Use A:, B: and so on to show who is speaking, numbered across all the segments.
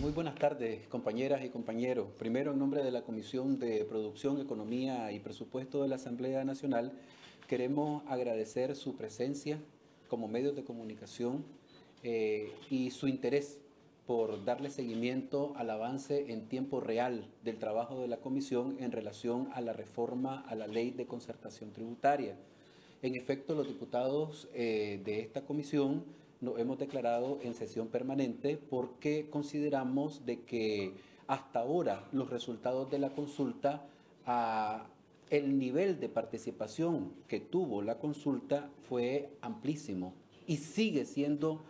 A: Muy buenas tardes, compañeras y compañeros. Primero, en nombre de la Comisión de Producción, Economía y Presupuesto de la Asamblea Nacional, queremos agradecer su presencia como medios de comunicación y su interés por darle seguimiento al avance en tiempo real del trabajo de la Comisión en relación a la reforma a la Ley de Concertación Tributaria. En efecto, los diputados de esta comisión nos hemos declarado en sesión permanente porque consideramos de que hasta ahora los resultados de la consulta, el nivel de participación que tuvo la consulta fue amplísimo y sigue siendo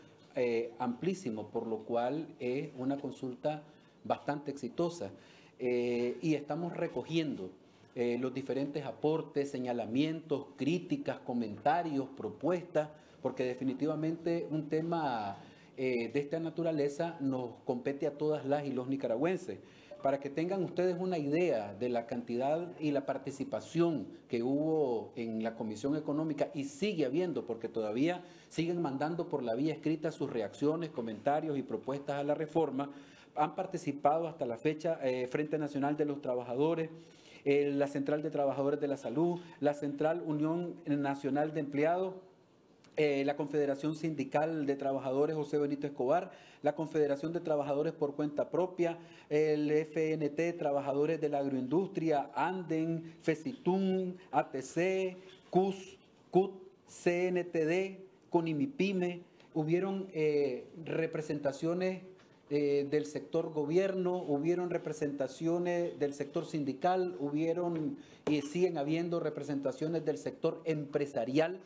A: amplísimo, por lo cual es una consulta bastante exitosa. Y estamos recogiendo los diferentes aportes, señalamientos, críticas, comentarios, propuestas, porque definitivamente un tema de esta naturaleza nos compete a todas las y los nicaragüenses. Para que tengan ustedes una idea de la cantidad y la participación que hubo en la Comisión Económica y sigue habiendo, porque todavía siguen mandando por la vía escrita sus reacciones, comentarios y propuestas a la reforma, han participado hasta la fecha Frente Nacional de los Trabajadores, la Central de Trabajadores de la Salud, la Central Unión Nacional de Empleados, la Confederación Sindical de Trabajadores José Benito Escobar, la Confederación de Trabajadores por Cuenta Propia, el FNT, Trabajadores de la Agroindustria, ANDEN, FECITUN, ATC, CUS, CUT, CNTD, CONIMIPYME. Hubieron representaciones del sector gobierno, hubieron representaciones del sector sindical, hubieron y siguen habiendo representaciones del sector empresarial,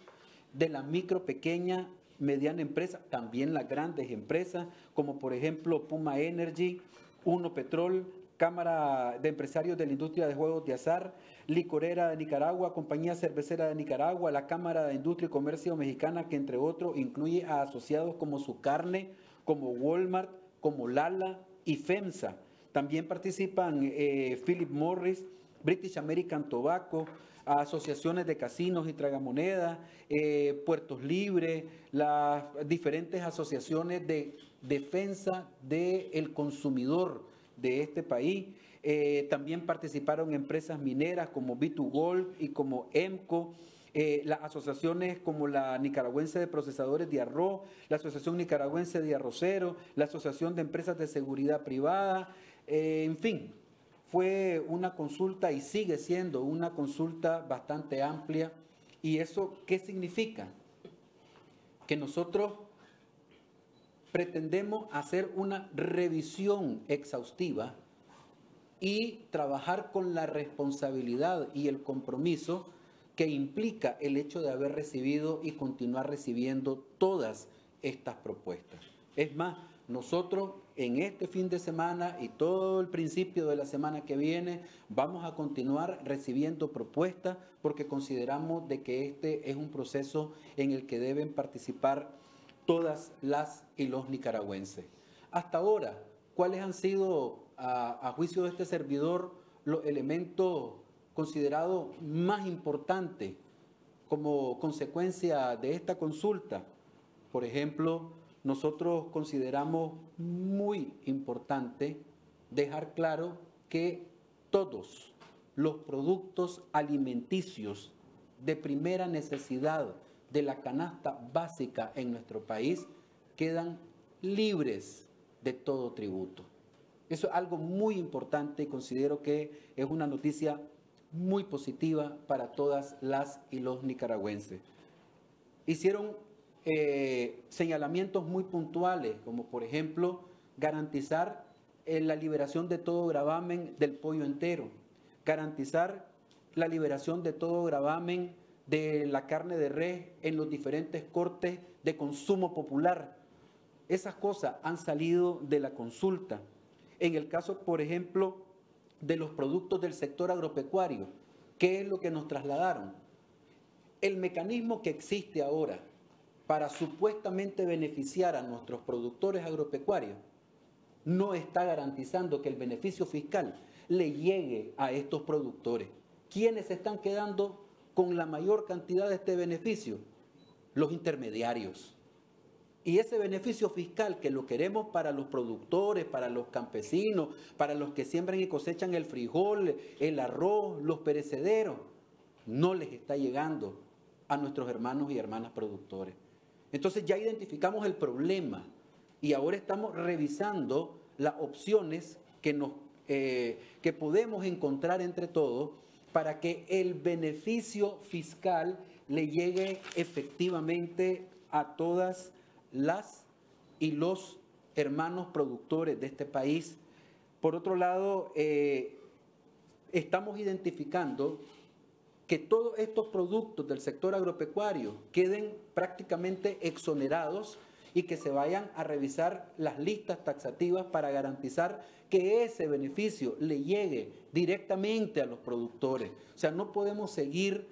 A: de la micro, pequeña, mediana empresa, también las grandes empresas, como por ejemplo Puma Energy, Uno Petrol, Cámara de Empresarios de la Industria de Juegos de Azar, Licorera de Nicaragua, Compañía Cervecera de Nicaragua, la Cámara de Industria y Comercio Mexicana, que entre otros incluye a asociados como Su Carne, como Walmart, como Lala y FEMSA. También participan Philip Morris, British American Tobacco, asociaciones de casinos y tragamonedas, Puertos Libres, las diferentes asociaciones de defensa del consumidor de este país. También participaron empresas mineras como B2Gold y como EMCO, las asociaciones como la Nicaragüense de Procesadores de Arroz, la Asociación Nicaragüense de Arroceros, la Asociación de Empresas de Seguridad Privada, en fin. Fue una consulta y sigue siendo una consulta bastante amplia. ¿Y eso qué significa? Que nosotros pretendemos hacer una revisión exhaustiva y trabajar con la responsabilidad y el compromiso que implica el hecho de haber recibido y continuar recibiendo todas estas propuestas. Es más, nosotros en este fin de semana y todo el principio de la semana que viene vamos a continuar recibiendo propuestas porque consideramos de que este es un proceso en el que deben participar todas las y los nicaragüenses. Hasta ahora, ¿cuáles han sido, a juicio de este servidor, los elementos considerados más importantes como consecuencia de esta consulta? Por ejemplo, nosotros consideramos muy importante dejar claro que todos los productos alimenticios de primera necesidad de la canasta básica en nuestro país quedan libres de todo tributo. Eso es algo muy importante y considero que es una noticia muy positiva para todas las y los nicaragüenses. Hicieron señalamientos muy puntuales, como por ejemplo garantizar la liberación de todo gravamen del pollo entero, garantizar la liberación de todo gravamen de la carne de res en los diferentes cortes de consumo popular. Esas cosas han salido de la consulta. En el caso, por ejemplo, de los productos del sector agropecuario, ¿qué es lo que nos trasladaron? El mecanismo que existe ahora para supuestamente beneficiar a nuestros productores agropecuarios no está garantizando que el beneficio fiscal le llegue a estos productores. ¿Quiénes se están quedando con la mayor cantidad de este beneficio? Los intermediarios. Y ese beneficio fiscal que lo queremos para los productores, para los campesinos, para los que siembran y cosechan el frijol, el arroz, los perecederos, no les está llegando a nuestros hermanos y hermanas productores. Entonces ya identificamos el problema y ahora estamos revisando las opciones que podemos encontrar entre todos para que el beneficio fiscal le llegue efectivamente a todas las y los hermanos productores de este país. Por otro lado, estamos identificando que todos estos productos del sector agropecuario queden prácticamente exonerados y que se vayan a revisar las listas taxativas para garantizar que ese beneficio le llegue directamente a los productores. O sea, no podemos seguir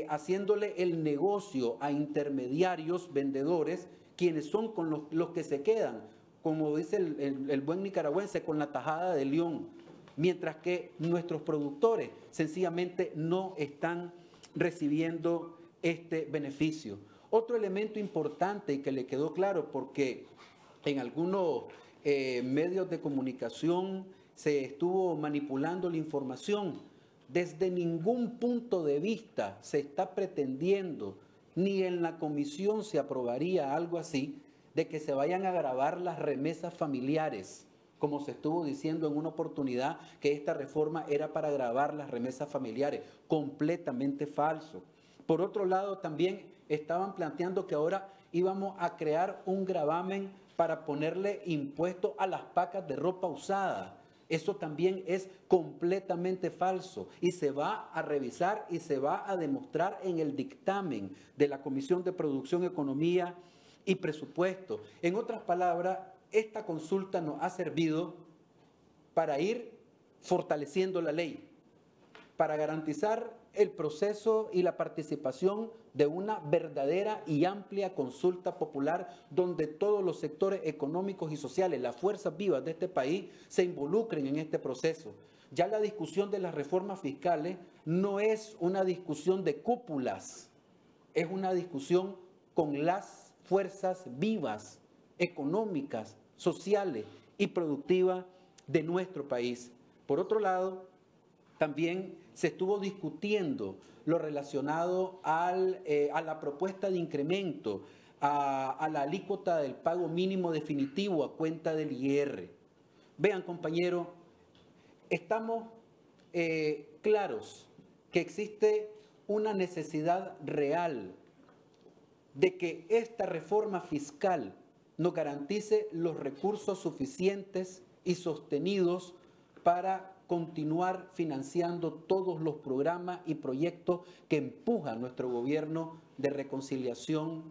A: haciéndole el negocio a intermediarios, vendedores, quienes son con los que se quedan, como dice el buen nicaragüense, con la tajada de león, mientras que nuestros productores sencillamente no están recibiendo este beneficio. Otro elemento importante y que le quedó claro, porque en algunos medios de comunicación se estuvo manipulando la información, desde ningún punto de vista se está pretendiendo, ni en la comisión se aprobaría algo así, de que se vayan a gravar las remesas familiares, como se estuvo diciendo en una oportunidad que esta reforma era para gravar las remesas familiares. Completamente falso. Por otro lado, también estaban planteando que ahora íbamos a crear un gravamen para ponerle impuesto a las pacas de ropa usada. Eso también es completamente falso y se va a revisar y se va a demostrar en el dictamen de la Comisión de Producción, Economía y Presupuesto. En otras palabras, esta consulta nos ha servido para ir fortaleciendo la ley, para garantizar el proceso y la participación de una verdadera y amplia consulta popular donde todos los sectores económicos y sociales, las fuerzas vivas de este país, se involucren en este proceso. Ya la discusión de las reformas fiscales no es una discusión de cúpulas, es una discusión con las fuerzas vivas, económicas, sociales y productivas de nuestro país. Por otro lado, también se estuvo discutiendo lo relacionado a la propuesta de incremento a la alícuota del pago mínimo definitivo a cuenta del IR. Vean, compañeros, estamos claros que existe una necesidad real de que esta reforma fiscal nos garantice los recursos suficientes y sostenidos para continuar financiando todos los programas y proyectos que empuja nuestro gobierno de reconciliación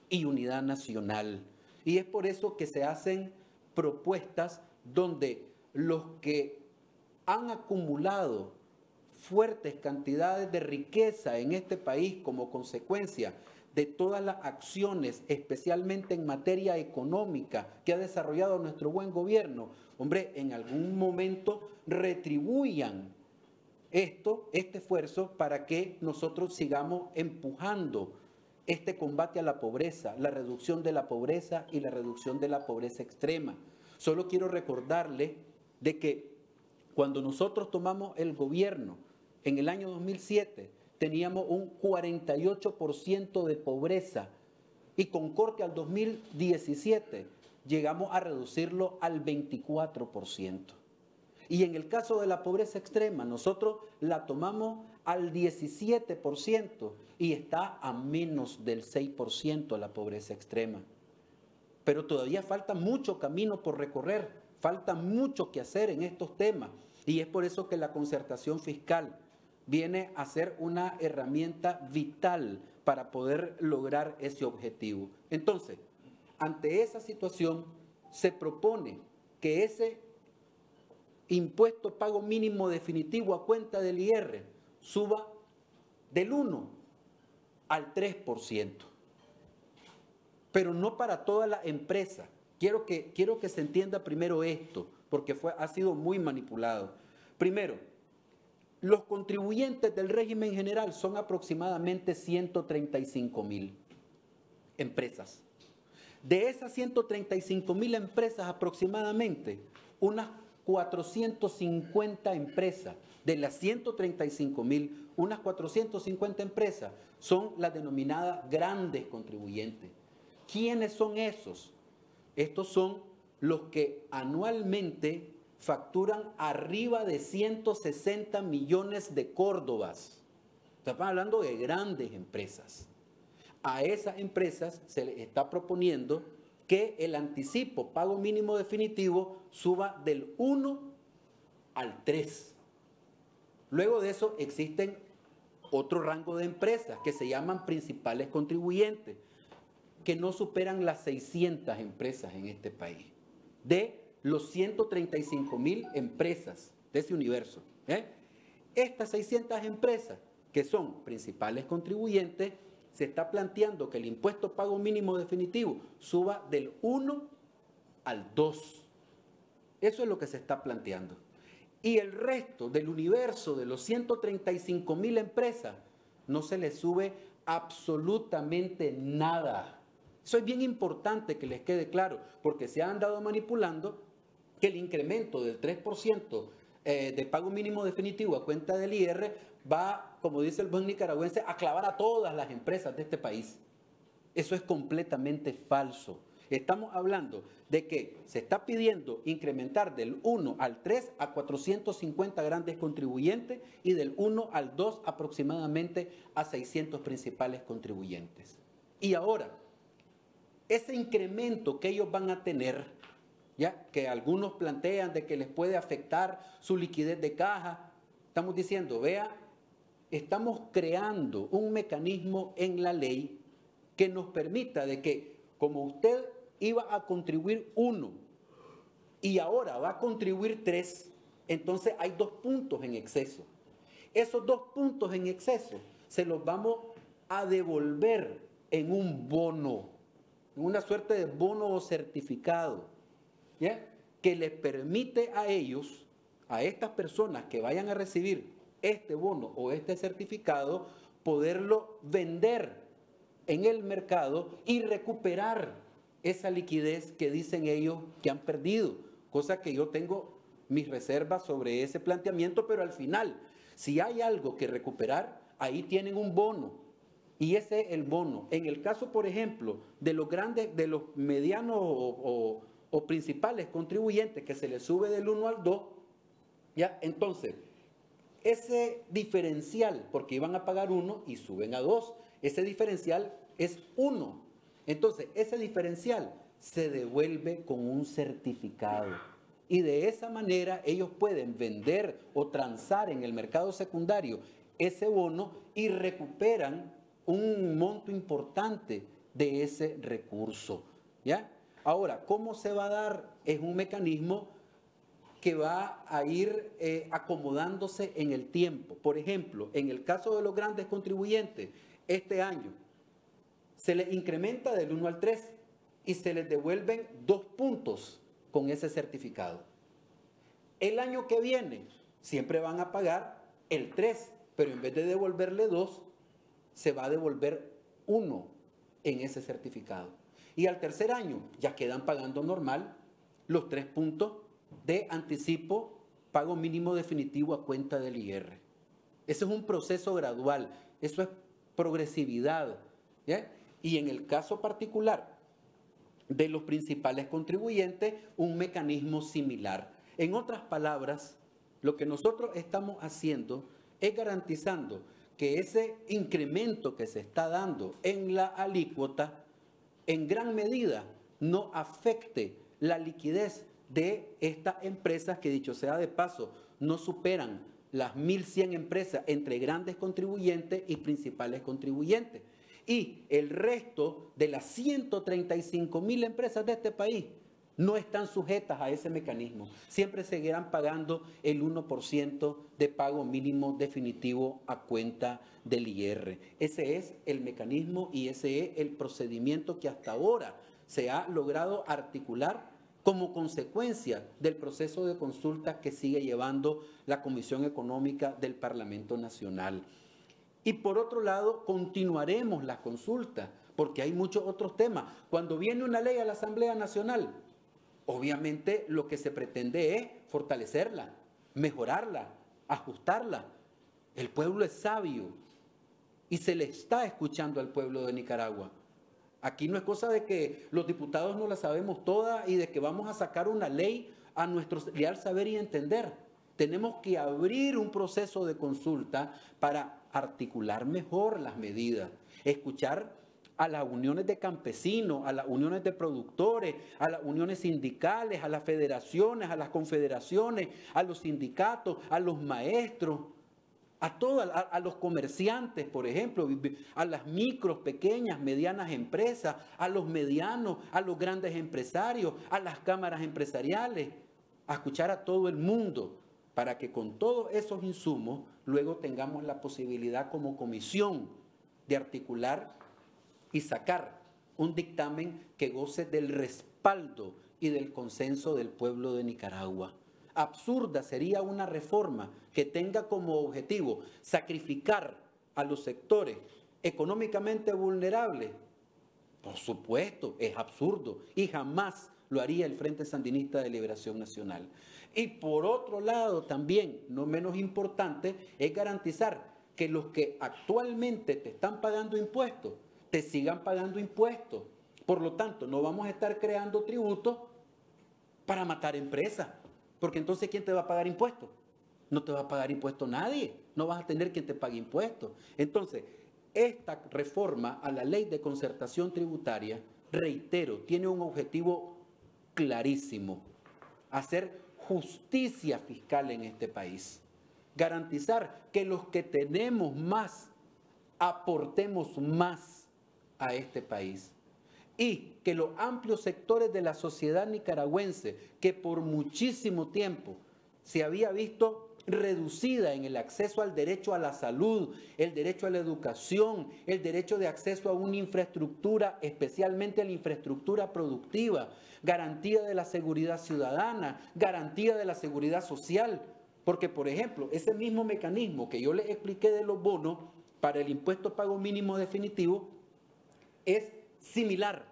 A: y unidad nacional. Y es por eso que se hacen propuestas donde los que han acumulado fuertes cantidades de riqueza en este país como consecuencia de todas las acciones, especialmente en materia económica, que ha desarrollado nuestro buen gobierno, hombre, en algún momento retribuyan este esfuerzo para que nosotros sigamos empujando este combate a la pobreza, la reducción de la pobreza y la reducción de la pobreza extrema. Solo quiero recordarle de que cuando nosotros tomamos el gobierno en el año 2007, teníamos un 48% de pobreza y con corte al 2017 llegamos a reducirlo al 24%. Y en el caso de la pobreza extrema, nosotros la tomamos al 17% y está a menos del 6% la pobreza extrema. Pero todavía falta mucho camino por recorrer, falta mucho que hacer en estos temas y es por eso que la concertación fiscal viene a ser una herramienta vital para poder lograr ese objetivo. Entonces, ante esa situación, se propone que ese impuesto pago mínimo definitivo a cuenta del IR suba del 1 al 3%. Pero no para toda la empresa. Quiero que se entienda primero esto, porque ha sido muy manipulado. Primero, los contribuyentes del régimen general son aproximadamente 135,000 empresas. De esas 135.000 empresas aproximadamente, unas 450 empresas, de las 135.000, unas 450 empresas son las denominadas grandes contribuyentes. ¿Quiénes son esos? Estos son los que anualmente facturan arriba de 160 millones de córdobas. Estamos hablando de grandes empresas. A esas empresas se les está proponiendo que el anticipo pago mínimo definitivo suba del 1 al 3. Luego de eso existen otro rango de empresas que se llaman principales contribuyentes, que no superan las 600 empresas en este país, de los 135.000 empresas de ese universo. Estas 600 empresas, que son principales contribuyentes, se está planteando que el impuesto pago mínimo definitivo suba del 1 al 2. Eso es lo que se está planteando. Y el resto del universo de los 135.000 empresas no se les sube absolutamente nada. Eso es bien importante que les quede claro, porque se han andado manipulando que el incremento del 3% de pago mínimo definitivo a cuenta del IR va, como dice el buen nicaragüense, a clavar a todas las empresas de este país. Eso es completamente falso. Estamos hablando de que se está pidiendo incrementar del 1 al 3 a 450 grandes contribuyentes y del 1 al 2 aproximadamente a 600 principales contribuyentes. Y ahora, ese incremento que ellos van a tener, ya que algunos plantean de que les puede afectar su liquidez de caja, estamos diciendo, vea, estamos creando un mecanismo en la ley que nos permita de que, como usted iba a contribuir 1 y ahora va a contribuir 3, entonces hay 2 puntos en exceso. Esos 2 puntos en exceso se los vamos a devolver en un bono, en una suerte de bono o certificado, ¿ya? Que les permite a ellos, a estas personas que vayan a recibir este bono o este certificado, poderlo vender en el mercado y recuperar esa liquidez que dicen ellos que han perdido, cosa que yo tengo mis reservas sobre ese planteamiento, pero al final, si hay algo que recuperar, ahí tienen un bono, y ese es el bono. En el caso, por ejemplo, de los grandes, de los medianos o principales contribuyentes, que se les sube del 1 al 2, ¿ya? Entonces, ese diferencial, porque iban a pagar 1 y suben a 2, ese diferencial es 1. Entonces, ese diferencial se devuelve con un certificado. Y de esa manera ellos pueden vender o transar en el mercado secundario ese bono y recuperan un monto importante de ese recurso, ¿ya? Ahora, ¿cómo se va a dar? Es un mecanismo que va a ir acomodándose en el tiempo. Por ejemplo, en el caso de los grandes contribuyentes, este año se les incrementa del 1 al 3 y se les devuelven 2 puntos con ese certificado. El año que viene siempre van a pagar el 3, pero en vez de devolverle 2, se va a devolver 1 en ese certificado. Y al tercer año ya quedan pagando normal los 3 puntos de anticipo pago mínimo definitivo a cuenta del IR. Ese es un proceso gradual, eso es progresividad, ¿ya? Y en el caso particular de los principales contribuyentes, un mecanismo similar. En otras palabras, lo que nosotros estamos haciendo es garantizando que ese incremento que se está dando en la alícuota, en gran medida, no afecte la liquidez de estas empresas que, dicho sea de paso, no superan las 1.100 empresas entre grandes contribuyentes y principales contribuyentes. Y el resto de las 135.000 empresas de este país no están sujetas a ese mecanismo. Siempre seguirán pagando el 1% de pago mínimo definitivo a cuenta del IR. Ese es el mecanismo y ese es el procedimiento que hasta ahora se ha logrado articular como consecuencia del proceso de consulta que sigue llevando la Comisión Económica del Parlamento Nacional. Y por otro lado, continuaremos las consultas, porque hay muchos otros temas. Cuando viene una ley a la Asamblea Nacional, obviamente lo que se pretende es fortalecerla, mejorarla, ajustarla. El pueblo es sabio y se le está escuchando al pueblo de Nicaragua. Aquí no es cosa de que los diputados no la sabemos toda y de que vamos a sacar una ley a nuestro real saber y entender. Tenemos que abrir un proceso de consulta para articular mejor las medidas, escuchar a las uniones de campesinos, a las uniones de productores, a las uniones sindicales, a las federaciones, a las confederaciones, a los sindicatos, a los maestros, a los comerciantes, por ejemplo, a las micros, pequeñas, medianas empresas, a los medianos, a los grandes empresarios, a las cámaras empresariales, a escuchar a todo el mundo, para que con todos esos insumos luego tengamos la posibilidad como comisión de articular y sacar un dictamen que goce del respaldo y del consenso del pueblo de Nicaragua. Absurda sería una reforma que tenga como objetivo sacrificar a los sectores económicamente vulnerables. Por supuesto, es absurdo y jamás lo haría el Frente Sandinista de Liberación Nacional. Y por otro lado, también, no menos importante, es garantizar que los que actualmente te están pagando impuestos, te sigan pagando impuestos. Por lo tanto, no vamos a estar creando tributos para matar empresas. Porque entonces, ¿quién te va a pagar impuestos? No te va a pagar impuestos nadie. No vas a tener quien te pague impuestos. Entonces, esta reforma a la ley de concertación tributaria, reitero, tiene un objetivo clarísimo: hacer justicia fiscal en este país. Garantizar que los que tenemos más, aportemos más a este país. Y que los amplios sectores de la sociedad nicaragüense, que por muchísimo tiempo se había visto reducida en el acceso al derecho a la salud, el derecho a la educación, el derecho de acceso a una infraestructura, especialmente a la infraestructura productiva, garantía de la seguridad ciudadana, garantía de la seguridad social. Porque, por ejemplo, ese mismo mecanismo que yo les expliqué de los bonos para el impuesto pago mínimo definitivo es similar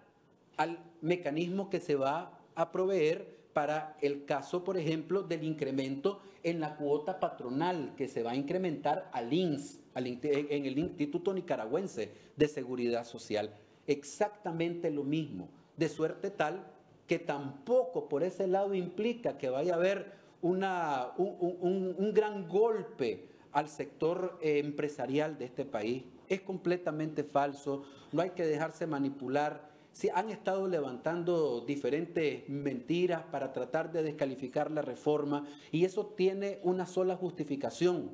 A: al mecanismo que se va a proveer para el caso, por ejemplo, del incremento en la cuota patronal que se va a incrementar al INSS, en el Instituto Nicaragüense de Seguridad Social. Exactamente lo mismo, de suerte tal que tampoco por ese lado implica que vaya a haber un gran golpe al sector empresarial de este país. Es completamente falso, no hay que dejarse manipular. Sí, han estado levantando diferentes mentiras para tratar de descalificar la reforma y eso tiene una sola justificación.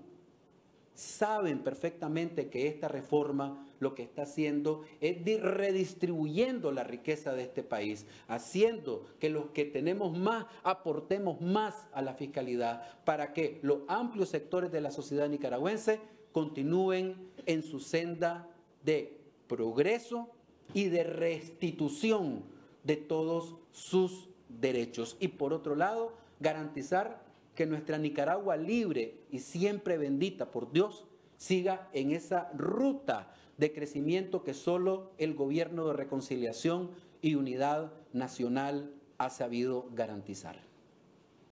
A: Saben perfectamente que esta reforma lo que está haciendo es redistribuyendo la riqueza de este país, haciendo que los que tenemos más aportemos más a la fiscalidad para que los amplios sectores de la sociedad nicaragüense continúen en su senda de progreso y de restitución de todos sus derechos. Y por otro lado, garantizar que nuestra Nicaragua libre y siempre bendita por Dios siga en esa ruta de crecimiento que solo el gobierno de reconciliación y unidad nacional ha sabido garantizar.